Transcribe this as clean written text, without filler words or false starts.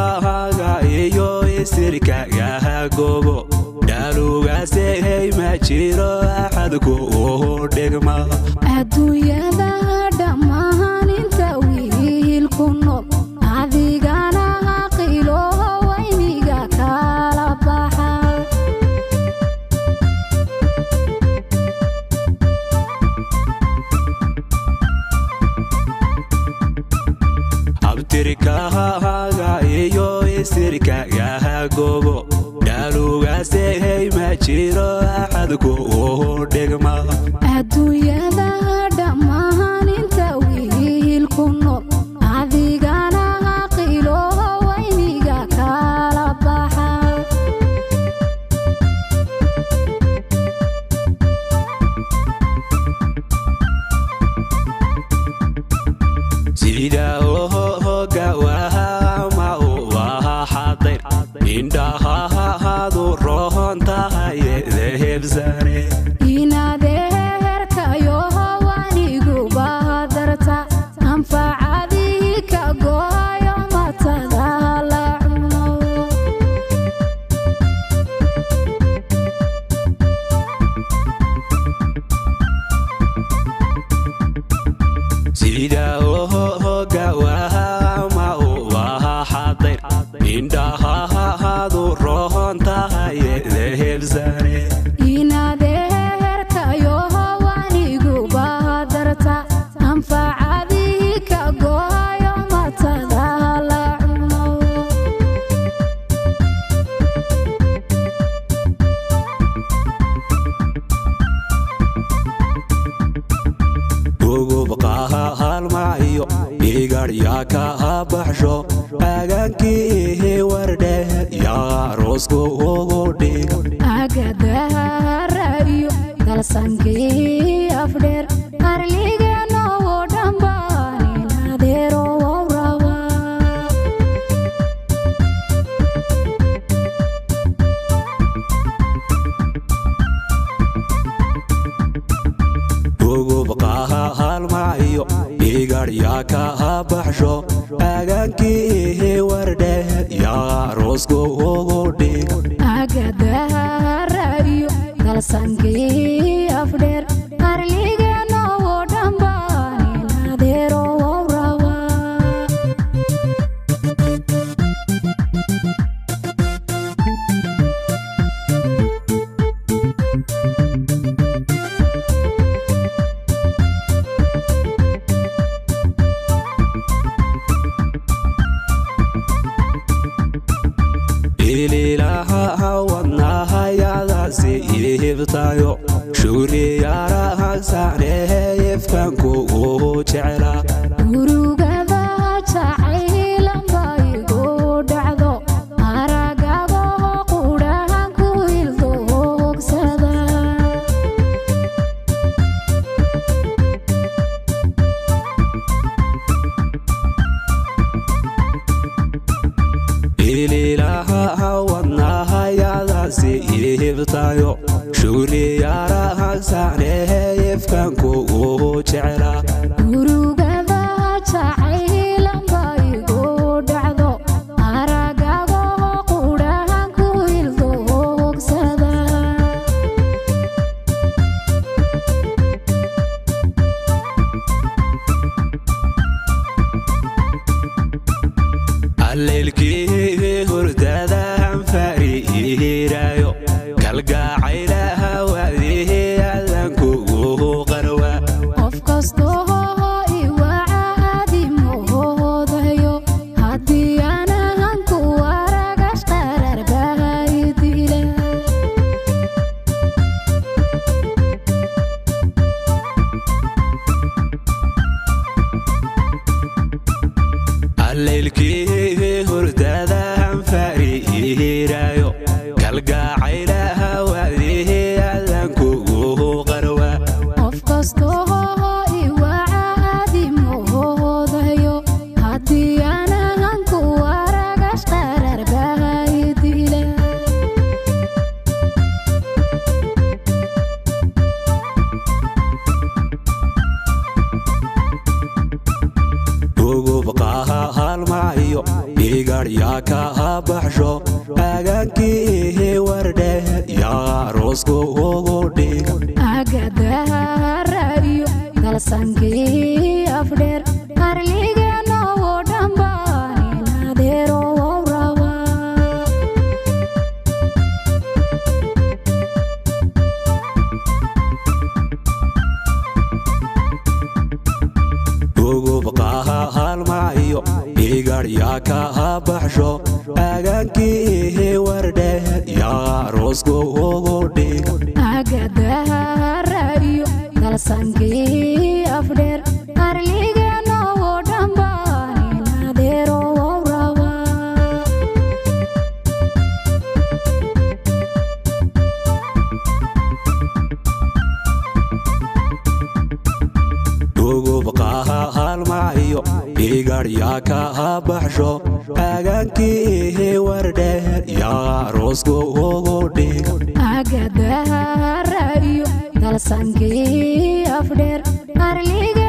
iyo isirkaaga goobo dhaalugaasay ma jiro axad ku dhigma adduunyada dhammaan inta wiil ku nool adigana qilo wayniga kala baxa abtirkaaga iyo isirkaaga goobo dhaalugaasay ma jiro axad ku dhigma adduunyada dhammaan inta wiil ku nool adigana qilo wayniga kala baxa sida ma waa xadir indhahaadu roon tahay hebsane inadeerkayo wanigu badarta anfacadii ka gooyo matada la cuno sida ma waa xadir indhahaadu roon tahay hebsane inadeerkayo wanigu badarta anfacadii ka gooyo matada la cuno halmaayo igarya ka baxsho agaankii wardhe yaa roosku ugu dhiga agadarayo dalsankii afdheer arligeenno dhanbaan inadeero wawrawa halmaayo igarya ka baxsho agaankii wardhe yaa roosku ugu dhiga agadarayo dalsankii afdheer arligeenno dhanbaan inadeero wawrawa ililaha wadnahayadaasi ihibtayo shugriyaaraha saanehefkanku uu jecla urugada jacaylanba igu dhacdo aragago qudhahan ku ildogsada ililaha wadnahayadaasi ihibtayo shugriyaaraha saanehefkanku uu jecla urugada jacaylanba igu dhacdo aragago qudhahan ku ildogsada alleelkii hurdadaan fariirayo kalgacaylaha waadihi adankugu qarwa qof kastoo iwacaadi moodayo haddii anahan ku waragash qarar baydila alleelkii hurdadaan fariirayo kalgacaylaha waadihi adankugu qarwa qof kastoo iwacaadi moodayo haddii anahan ku waragash qarar baydila halmaayo igarya yaa ka baxsho aagaankii wardheer yaa roosku ugu dhiga agadarayo dalsankii afdheer arligana oo dhanbaan adeero raba ugu baqaha halmaayo igar yaa ka baxsho aagaankii wardheer yaa roosku ugu dhiga agadarayo dalsankii afdheer arligana oo dhanbaan adeero raba ugu baqaha halmaayo igar yaa ka baxsho aagaankii wardheer yaa roosku ugu dhiga agadarayo dalsankii afdheer arliga